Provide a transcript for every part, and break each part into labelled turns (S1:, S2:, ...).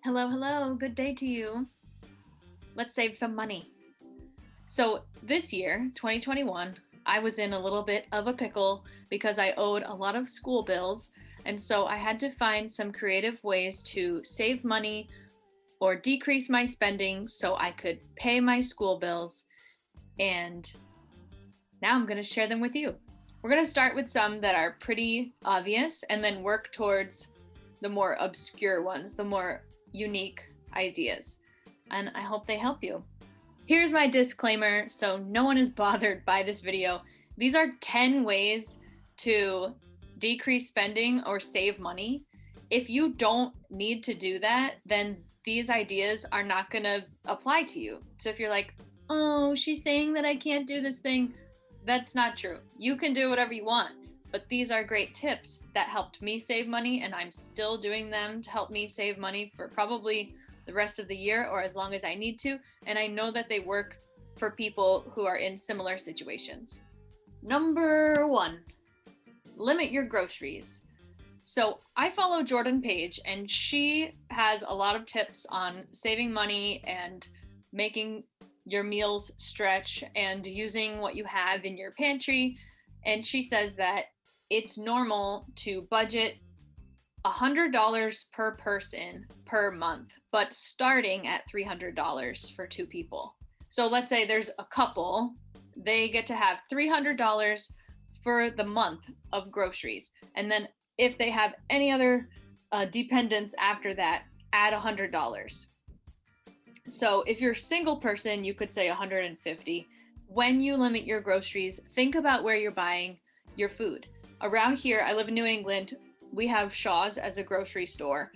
S1: Hello, hello. Good day to you. Let's save some money. So, this year, 2021, I was in a little bit of a pickle because I owed a lot of school bills, and so I had to find some creative ways to save money or decrease my spending so I could pay my school bills, and now I'm going to share them with you. We're going to start with some that are pretty obvious and then work towards the more obscure ones, the more unique ideas, and I hope they help you. Here's my disclaimer so no one is bothered by this video. These are 10 ways to decrease spending or save money. If you don't need to do that, then these ideas are not going to apply to you. So if you're like, oh, she's saying that I can't do this thing, that's not true. You can do whatever you want, but these are great tips that helped me save money, and I'm still doing them to help me save money for probably the rest of the year or as long as I need to, and I know that they work for people who are in similar situations. Number 1, limit your groceries. So I follow Jordan Page, and she has a lot of tips on saving money and making your meals stretch and using what you have in your pantry. And she says that it's normal to budget $100 per person per month, but starting at $300 for 2 people. So let's say there's a couple, they get to have $300 for the month of groceries. And then if they have any other dependents after that, add $100. So if you're a single person, you could say $150. When you limit your groceries, think about where you're buying your food. Around here, I live in New England, we have Shaw's as a grocery store,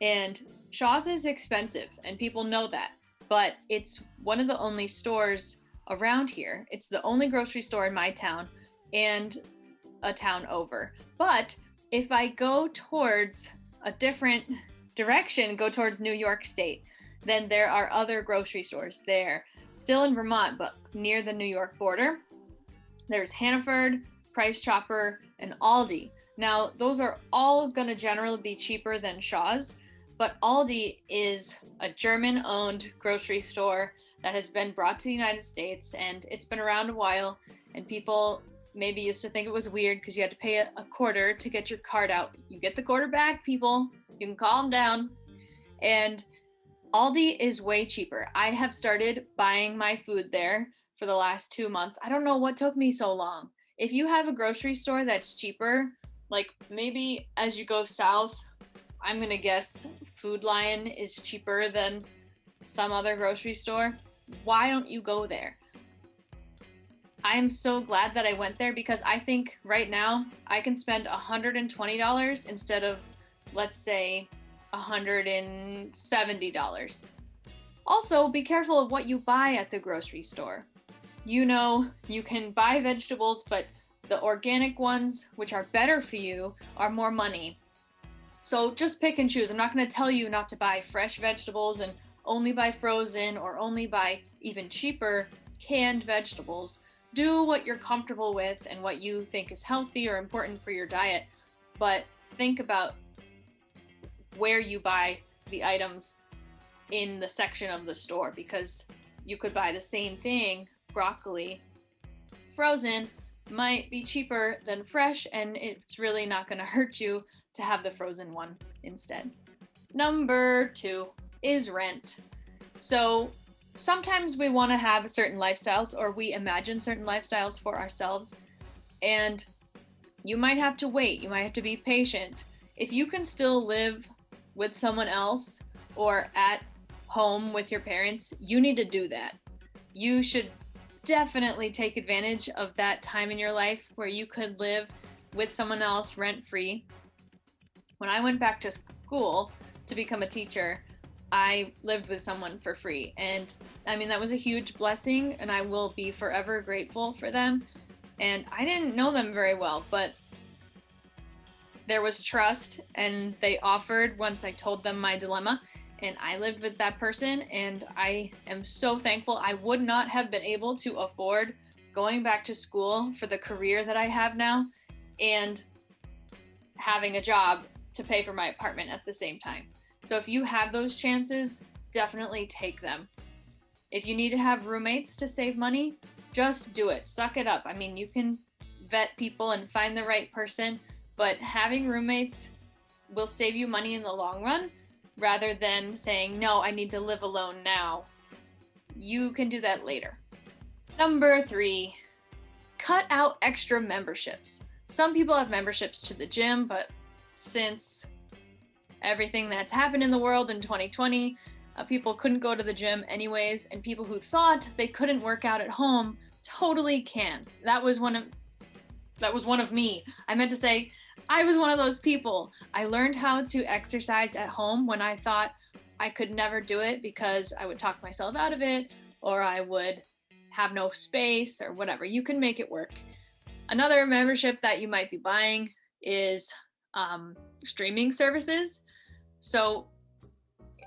S1: and Shaw's is expensive, and people know that, but it's one of the only stores around here. It's the only grocery store in my town and a town over. But if I go towards a different direction, go towards New York State, then there are other grocery stores there, still in Vermont, but near the New York border. There's Hannaford, Price Chopper, and Aldi. Now, those are all going to generally be cheaper than Shaw's, but Aldi is a German-owned grocery store that has been brought to the United States, and it's been around a while, and people maybe used to think it was weird because you had to pay a quarter to get your card out. You get the quarter back, people. You can calm down. And Aldi is way cheaper. I have started buying my food there for the last 2 months. I don't know what took me so long. If you have a grocery store that's cheaper, like maybe as you go south, I'm gonna guess Food Lion is cheaper than some other grocery store. Why don't you go there? I am so glad that I went there because I think right now I can spend $120 instead of, let's say, $170. Also, be careful of what you buy at the grocery store. You know, you can buy vegetables, but the organic ones, which are better for you, are more money. So just pick and choose. I'm not going to tell you not to buy fresh vegetables and only buy frozen or only buy even cheaper canned vegetables. Do what you're comfortable with and what you think is healthy or important for your diet, but think about where you buy the items in the section of the store, because you could buy the same thing, broccoli, frozen, might be cheaper than fresh, and it's really not going to hurt you to have the frozen one instead. Number 2 is rent. So sometimes we want to have certain lifestyles, or we imagine certain lifestyles for ourselves, and you might have to wait, you might have to be patient. If you can still live with someone else or at home with your parents, you need to do that. You should definitely take advantage of that time in your life where you could live with someone else rent-free. When I went back to school to become a teacher, I lived with someone for free, and I mean that was a huge blessing, and I will be forever grateful for them. And I didn't know them very well, but there was trust, and they offered once I told them my dilemma, and I lived with that person, and I am so thankful. I would not have been able to afford going back to school for the career that I have now and having a job to pay for my apartment at the same time. So if you have those chances, definitely take them. If you need to have roommates to save money, just do it. Suck it up. I mean, you can vet people and find the right person, but having roommates will save you money in the long run rather than saying, no, I need to live alone now. You can do that later. Number 3, cut out extra memberships. Some people have memberships to the gym, but since everything that's happened in the world in 2020, people couldn't go to the gym anyways, and people who thought they couldn't work out at home totally can. That was one of me. I meant to say I was one of those people. I learned how to exercise at home when I thought I could never do it because I would talk myself out of it, or I would have no space or whatever. You can make it work. Another membership that you might be buying is streaming services. So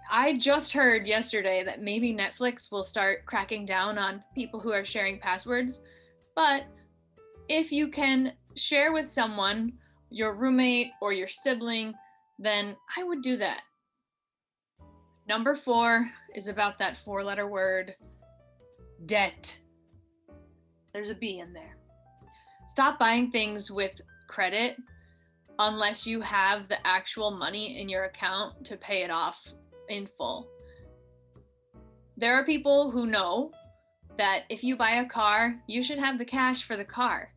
S1: I just heard yesterday that maybe Netflix will start cracking down on people who are sharing passwords. But if you can share with someone, your roommate or your sibling, then I would do that. Number 4 is about that 4-letter word, debt. There's a B in there. Stop buying things with credit unless you have the actual money in your account to pay it off in full. There are people who know that if you buy a car, you should have the cash for the car.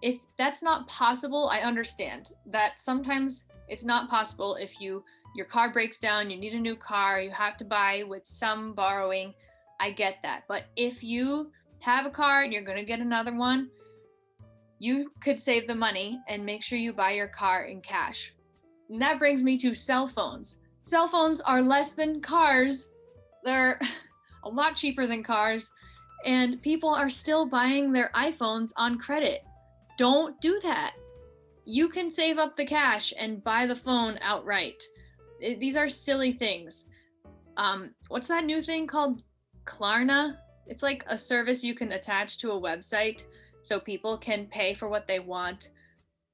S1: If that's not possible, I understand that sometimes it's not possible. If your car breaks down, you need a new car, you have to buy with some borrowing. I get that. But if you have a car and you're going to get another one, you could save the money and make sure you buy your car in cash. And that brings me to cell phones. Cell phones are less than cars. They're a lot cheaper than cars, and people are still buying their iPhones on credit. Don't do that. You can save up the cash and buy the phone outright. These are silly things. What's that new thing called? Klarna? It's like a service you can attach to a website so people can pay for what they want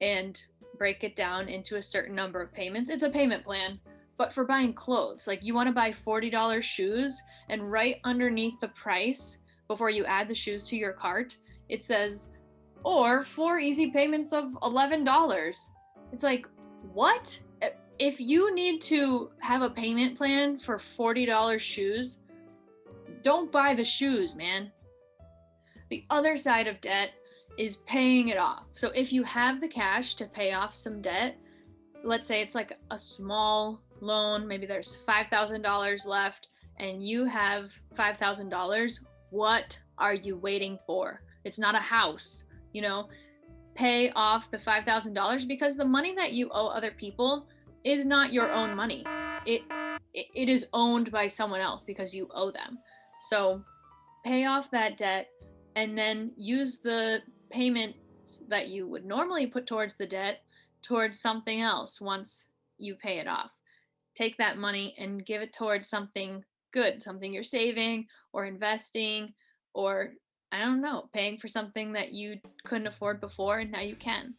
S1: and break it down into a certain number of payments. It's a payment plan, but for buying clothes. Like you want to buy $40 shoes, and right underneath the price, before you add the shoes to your cart, it says, or 4 easy payments of $11. It's like, what? If you need to have a payment plan for $40 shoes, don't buy the shoes, man. The other side of debt is paying it off. So if you have the cash to pay off some debt, let's say it's like a small loan, maybe there's $5,000 left and you have $5,000, what are you waiting for? It's not a house, pay off the $5,000 because the money that you owe other people is not your own money. It is owned by someone else because you owe them. So pay off that debt and then use the payments that you would normally put towards the debt towards something else once you pay it off. Take that money and give it towards something good, something you're saving or investing, or I don't know, paying for something that you couldn't afford before and now you can.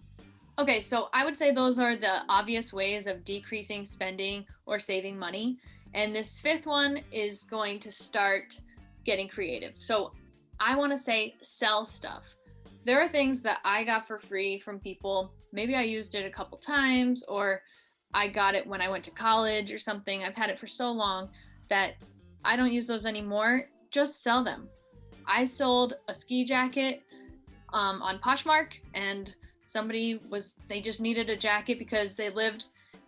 S1: Okay, so I would say those are the obvious ways of decreasing spending or saving money. And this 5th one is going to start getting creative. So I want to say sell stuff. There are things that I got for free from people. Maybe I used it a couple times, or I got it when I went to college or something. I've had it for so long that I don't use those anymore. Just sell them. I sold a ski jacket on Poshmark, and they just needed a jacket because they lived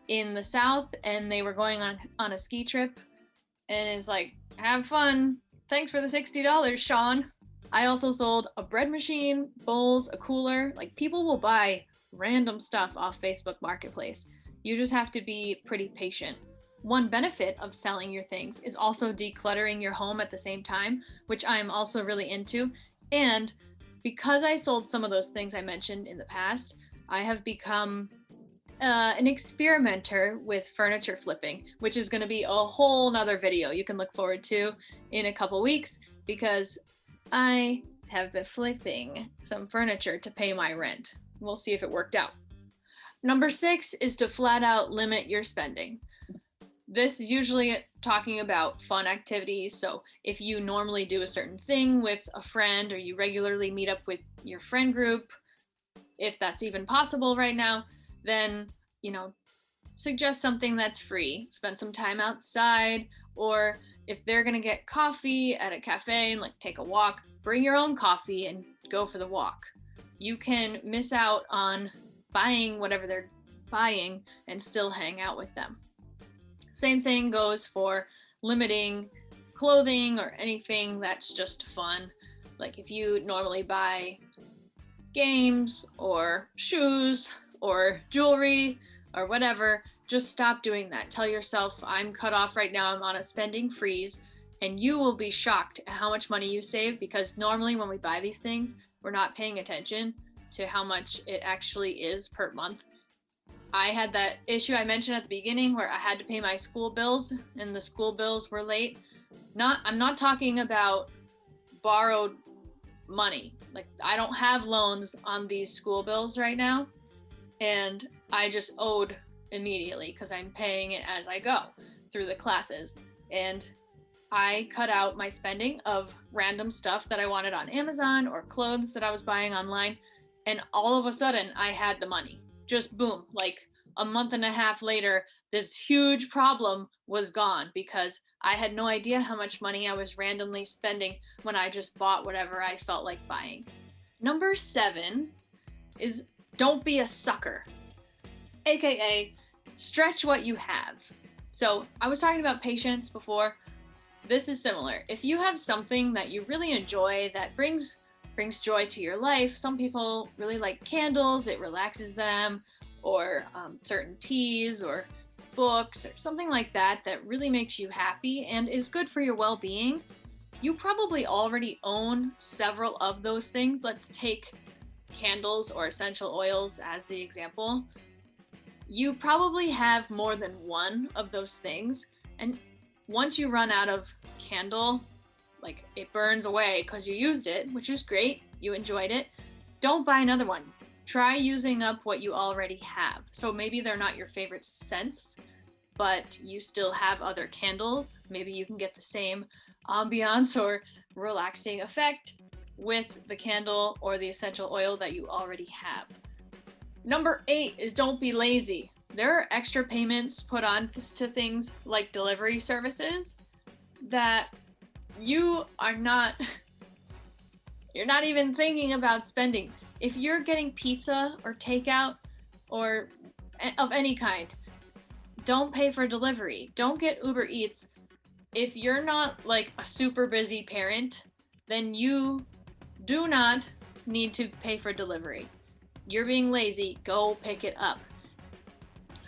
S1: in the South and they were going on a ski trip, and it's like, have fun. Thanks for the $60, Sean. I also sold a bread machine, bowls, a cooler. Like, people will buy random stuff off Facebook Marketplace. You just have to be pretty patient. One benefit of selling your things is also decluttering your home at the same time, which I'm also really into. And because I sold some of those things I mentioned in the past, I have become an experimenter with furniture flipping, which is going to be a whole nother video you can look forward to in a couple weeks, because I have been flipping some furniture to pay my rent. We'll see if it worked out. Number 6 is to flat out limit your spending. This is usually talking about fun activities. So if you normally do a certain thing with a friend, or you regularly meet up with your friend group, if that's even possible right now, then, suggest something that's free. Spend some time outside, or if they're gonna get coffee at a cafe and like take a walk, bring your own coffee and go for the walk. You can miss out on buying whatever they're buying and still hang out with them. Same thing goes for limiting clothing or anything that's just fun. Like if you normally buy games or shoes or jewelry or whatever, just stop doing that. Tell yourself, I'm cut off right now, I'm on a spending freeze, and you will be shocked at how much money you save, because normally when we buy these things, we're not paying attention to how much it actually is per month. I had that issue I mentioned at the beginning where I had to pay my school bills and the school bills were late. I'm not talking about borrowed money. Like, I don't have loans on these school bills right now, and I just owed immediately because I'm paying it as I go through the classes. And I cut out my spending of random stuff that I wanted on Amazon or clothes that I was buying online, and all of a sudden I had the money. Just boom, like a month and a half later, this huge problem was gone because I had no idea how much money I was randomly spending when I just bought whatever I felt like buying. Number 7 is don't be a sucker, aka stretch what you have. So I was talking about patience before. This is similar. If you have something that you really enjoy that brings joy to your life. Some people really like candles, it relaxes them, or certain teas or books or something like that that really makes you happy and is good for your well-being. You probably already own several of those things. Let's take candles or essential oils as the example. You probably have more than one of those things, and once you run out of candle, like it burns away because you used it, which is great, you enjoyed it, don't buy another one. Try using up what you already have. So maybe they're not your favorite scents, but you still have other candles. Maybe you can get the same ambiance or relaxing effect with the candle or the essential oil that you already have. Number 8 is don't be lazy. There are extra payments put on to things like delivery services that you're not even thinking about spending. If you're getting pizza or takeout or of any kind, don't pay for delivery. Don't get Uber Eats. If you're not like a super busy parent, then you do not need to pay for delivery. You're being lazy, go pick it up.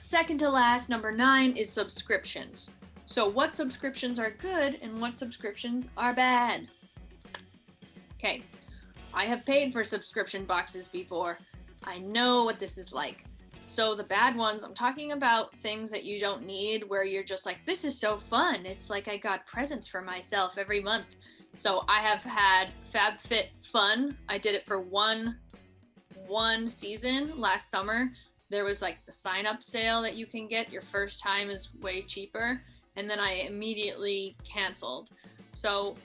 S1: Second to last, number 9 is subscriptions. So what subscriptions are good and what subscriptions are bad? Okay, I have paid for subscription boxes before. I know what this is like. So the bad ones, I'm talking about things that you don't need, where you're just like, this is so fun. It's like I got presents for myself every month. So I have had FabFitFun. I did it for one season last summer. There was like the sign-up sale that you can get. Your first time is way cheaper. And then I immediately canceled. So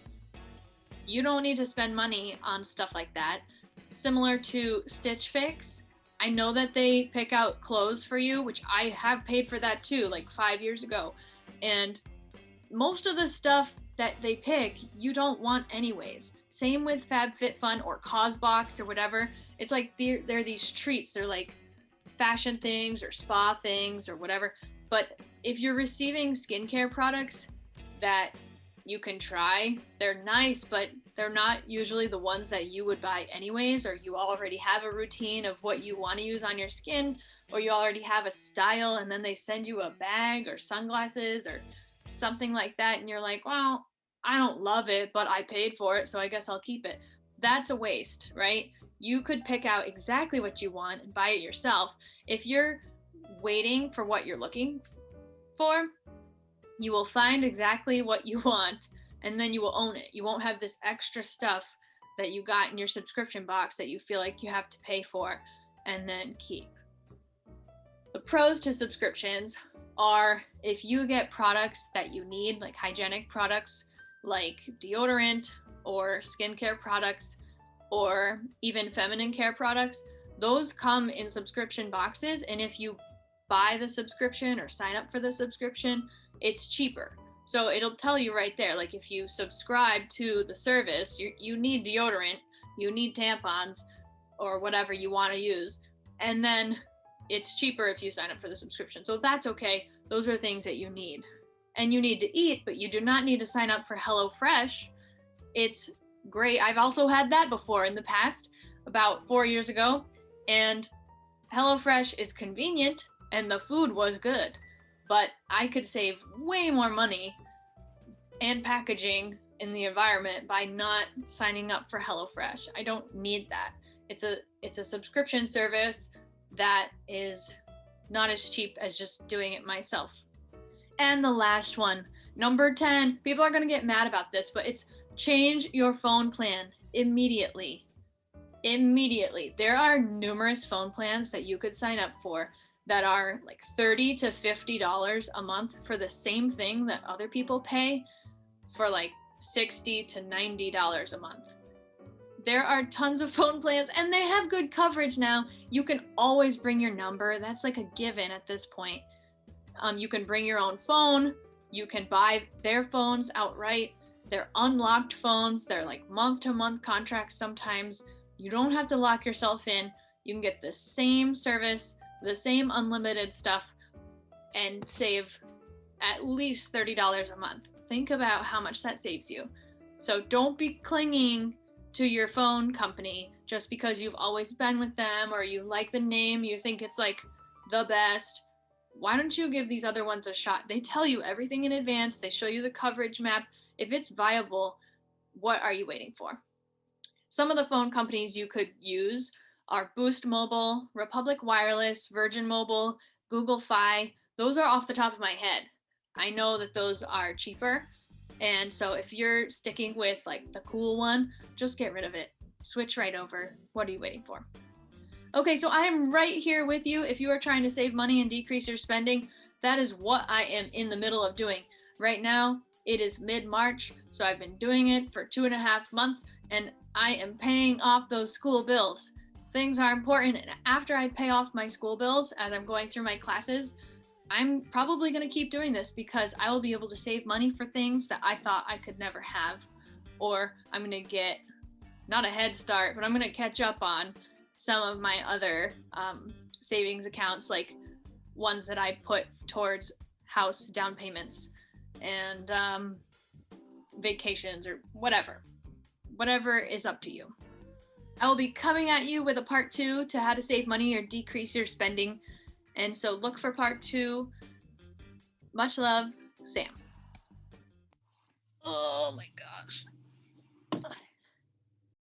S1: you don't need to spend money on stuff like that. Similar to Stitch Fix, I know that they pick out clothes for you, which I have paid for that too, like 5 years ago. And most of the stuff that they pick, you don't want anyways. Same with FabFitFun or CosBox or whatever. It's like they're these treats. They're like fashion things or spa things or whatever. But if you're receiving skincare products that you can try, they're nice, but they're not usually the ones that you would buy anyways, or you already have a routine of what you want to use on your skin, or you already have a style, and then they send you a bag or sunglasses or something like that, and you're like, well, I don't love it, but I paid for it, so I guess I'll keep it. That's a waste, right? You could pick out exactly what you want and buy it yourself. If you're waiting for what you're looking for, you will find exactly what you want, and then you will own it. You won't have this extra stuff that you got in your subscription box that you feel like you have to pay for and then keep. The pros to subscriptions are if you get products that you need, like hygienic products, like deodorant or skincare products, or even feminine care products, those come in subscription boxes. And if you buy the subscription or sign up for the subscription, it's cheaper. So it'll tell you right there, like if you subscribe to the service, you need deodorant, you need tampons, or whatever you want to use. And then it's cheaper if you sign up for the subscription. So that's okay. Those are things that you need. And you need to eat, but you do not need to sign up for HelloFresh. It's great. I've also had that before in the past, about 4 years ago. And HelloFresh is convenient and the food was good. But I could save way more money and packaging in the environment by not signing up for HelloFresh. I don't need that. It's a subscription service that is not as cheap as just doing it myself. And the last one, number 10, people are going to get mad about this, but it's change your phone plan immediately. Immediately. There are numerous phone plans that you could sign up for that are like $30 to $50 a month for the same thing that other people pay for like $60 to $90 a month. There are tons of phone plans and they have good coverage now. You can always bring your number. That's like a given at this point. You can bring your own phone. You can buy their phones outright. They're unlocked phones. They're like month-to-month contracts sometimes. You don't have to lock yourself in. You can get the same service, the same unlimited stuff, and save at least $30 a month. Think about how much that saves you. So don't be clinging to your phone company just because you've always been with them or you like the name, you think it's like the best. Why don't you give these other ones a shot? They tell you everything in advance. They show you the coverage map. If it's viable, what are you waiting for? Some of the phone companies you could use are Boost Mobile, Republic Wireless, Virgin Mobile, Google Fi. Those are off the top of my head. I know that those are cheaper. And so if you're sticking with like the cool one, just get rid of it. Switch right over. What are you waiting for? Okay, so I am right here with you. If you are trying to save money and decrease your spending, that is what I am in the middle of doing. Right now, it is mid-March, so I've been doing it for 2.5 months, and I am paying off those school bills. Things are important, and after I pay off my school bills, as I'm going through my classes, I'm probably going to keep doing this because I will be able to save money for things that I thought I could never have. Or I'm going to get, not a head start, but I'm going to catch up on some of my other savings accounts, like ones that I put towards house down payments and vacations or whatever. Whatever is up to you. I will be coming at you with a part 2 to how to save money or decrease your spending. And so look for part 2. Much love, Sam. Oh my gosh.